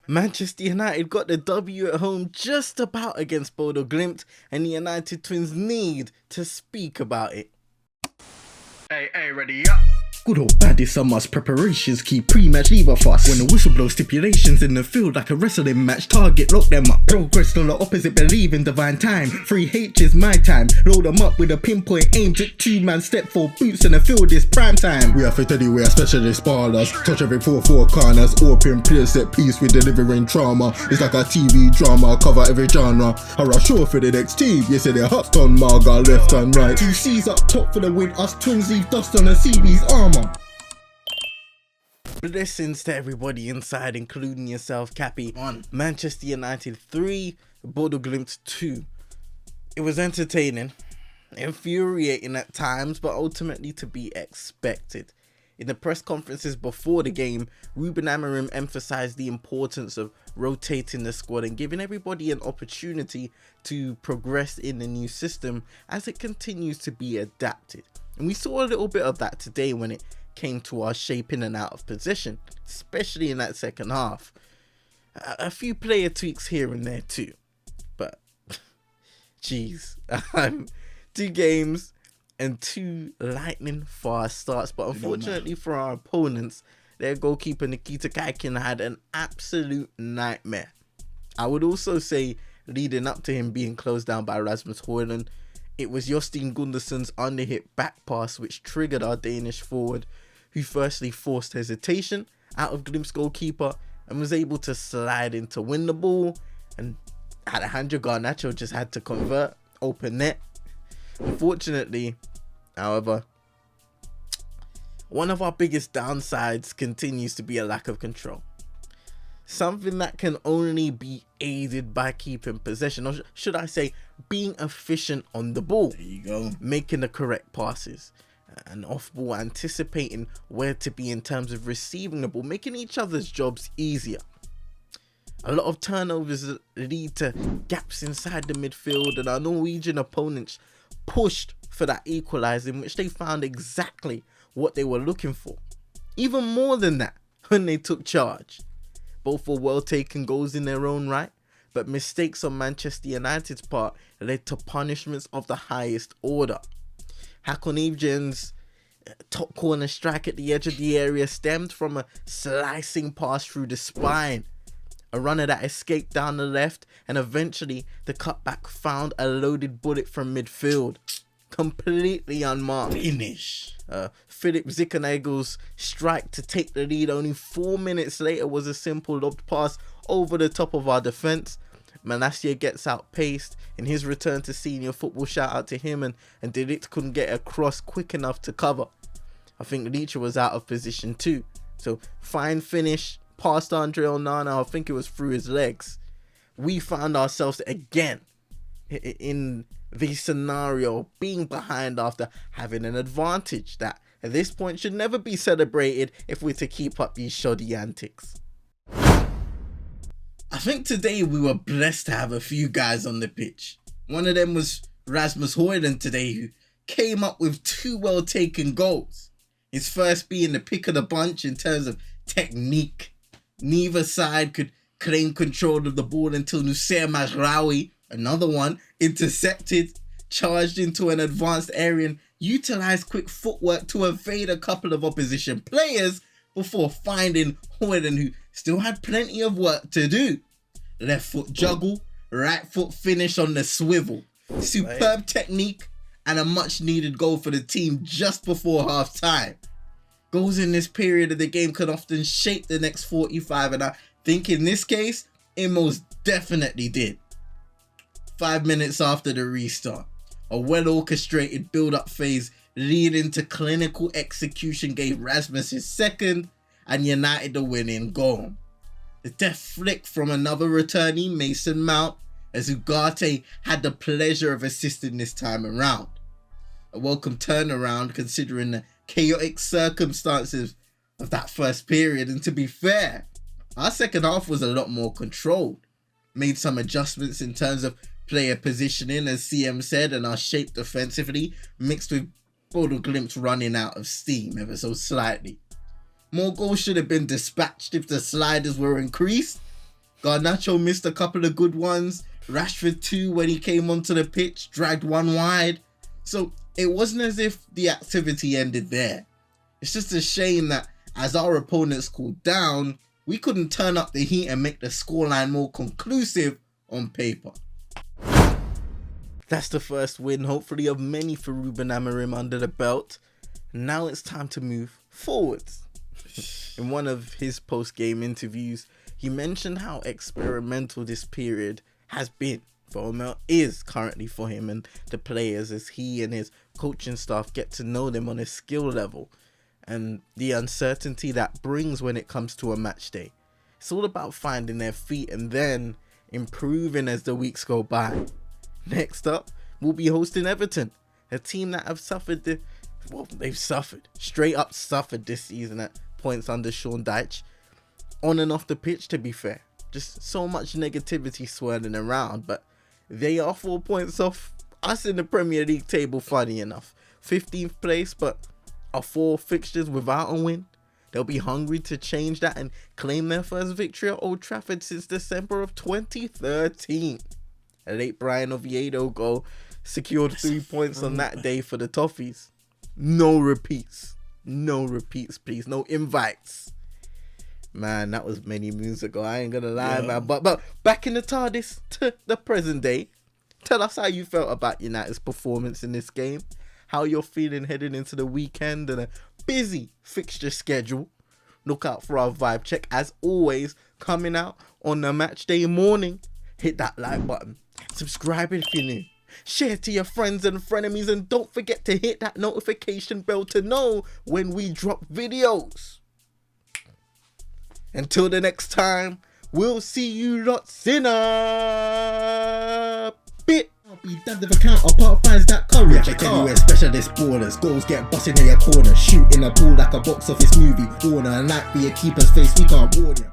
Manchester United got the W at home just about against Bodø Glimt, and the United Twins need to speak about it. Hey, ready up. Good or bad, it's a must. Preparations keep pre-match leave a fuss. When the whistle blows, stipulations in the field like a wrestling match. Target, lock them up. Progress on the opposite, believe in divine time. 3H is my time. Load them up with a pinpoint aimed at two-man step for boots in the field is prime time. We are fit anyway, specialist ballers. Touch every 4-4 corners. Open clear set piece with delivering trauma. It's like a TV drama, cover every genre. Hurrah sure for the next team. You say they're hot on Marga, left and right. 2 C's up top for the win. Us twins leave dust on the CB's armor. Blessings to everybody inside, including yourself, Cappy. On Manchester United 3, Bodø Glimt 2. It was entertaining, infuriating at times, but ultimately to be expected. In the press conferences before the game, Ruben Amorim emphasized the importance of rotating the squad and giving everybody an opportunity to progress in the new system as it continues to be adapted. And we saw a little bit of that today when it came to our shaping and out of position, especially in that second half. A few player tweaks here and there too, but geez, 2 games and 2 lightning fast starts. But unfortunately for our opponents, their goalkeeper Nikita Kaikin had an absolute nightmare. I would also say, leading up to him being closed down by Rasmus Højlund, it was Jostein Gundersen's underhit back pass which triggered our Danish forward, who firstly forced hesitation out of Glimt's goalkeeper and was able to slide in to win the ball, and Alejandro Garnacho just had to convert, open net. Unfortunately, however, one of our biggest downsides continues to be a lack of control. Something that can only be aided by keeping possession, or should I say, being efficient on the ball. There you go. Making the correct passes and off ball, anticipating where to be in terms of receiving the ball, making each other's jobs easier. A lot of turnovers lead to gaps inside the midfield, and our Norwegian opponents pushed for that equalising, which they found exactly what they were looking for. Even more than that, when they took charge. Both were well taken goals in their own right, but mistakes on Manchester United's part led to punishments of the highest order. Hakon Evgen's top corner strike at the edge of the area stemmed from a slicing pass through the spine. A runner that escaped down the left, and eventually the cutback found a loaded bullet from midfield. Completely unmarked. Finish. Philip Zickernagel's strike to take the lead only 4 minutes later was a simple lobbed pass over the top of our defence. Malacia gets outpaced in his return to senior football. Shout out to him, and De Ligt couldn't get across quick enough to cover. I think Leach was out of position too. So fine finish, past Andre Onana, I think it was through his legs. We found ourselves again in the scenario being behind after having an advantage that at this point should never be celebrated if we're to keep up these shoddy antics. I think today we were blessed to have a few guys on the pitch. One of them was Rasmus Højlund today, who came up with 2 well taken goals. His first being the pick of the bunch in terms of technique. Neither side could claim control of the ball until Nusayr Mazraoui, another one, intercepted, charged into an advanced area and utilised quick footwork to evade a couple of opposition players before finding Højlund, who still had plenty of work to do. Left foot juggle, right foot finish on the swivel. Superb technique and a much needed goal for the team just before half time. Goals in this period of the game can often shape the next 45, and I think in this case, it most definitely did. 5 minutes after the restart, a well-orchestrated build-up phase leading to clinical execution gave Rasmus his second and United the winning goal. The deft flick from another returnee, Mason Mount, as Ugarte had the pleasure of assisting this time around. A welcome turnaround considering the chaotic circumstances of that first period, and to be fair, our second half was a lot more controlled. Made some adjustments in terms of player positioning, as CM said, and our shape defensively, mixed with Bodø Glimt running out of steam ever so slightly. More goals should have been dispatched if the sliders were increased, Garnacho missed a couple of good ones. Rashford too, when he came onto the pitch, dragged one wide. So it wasn't as if the activity ended there. It's just a shame that as our opponents cooled down, we couldn't turn up the heat and make the scoreline more conclusive on paper. That's the first win, hopefully of many for Ruben Amorim under the belt. Now it's time to move forwards. In one of his post-game interviews, he mentioned how experimental this period has been for him, is currently for him and the players, as he and his coaching staff get to know them on a skill level, and the uncertainty that brings when it comes to a match day. It's all about finding their feet and then improving as the weeks go by. Next up, we'll be hosting Everton, a team that have suffered straight up suffered this season at points under Sean Dyche, on and off the pitch, to be fair. Just so much negativity swirling around, but they are 4 points off us in the Premier League table, funny enough. 15th place, but are 4 fixtures without a win. They'll be hungry to change that and claim their first victory at Old Trafford since December of 2013. A late Brian Oviedo goal secured 3 points on that day for the Toffees. No repeats. No repeats, please. No invites. Man, that was many moons ago. I ain't gonna lie, man. But back in the TARDIS to the present day. Tell us how you felt about United's performance in this game. How you're feeling heading into the weekend and a busy fixture schedule. Look out for our vibe check, as always, coming out on the match day morning. Hit that like button. Subscribe if you're new. Share to your friends and frenemies, and don't forget to hit that notification bell to know when we drop videos. Until the next time, we'll see you lots in a bit. I'll be damned if I count apart finds that courage. Check anywhere, specialist ballers. Goals get busting in your corner. Shoot in a pool like a box office movie. Warner and like for your keeper's face, we can't warn ya.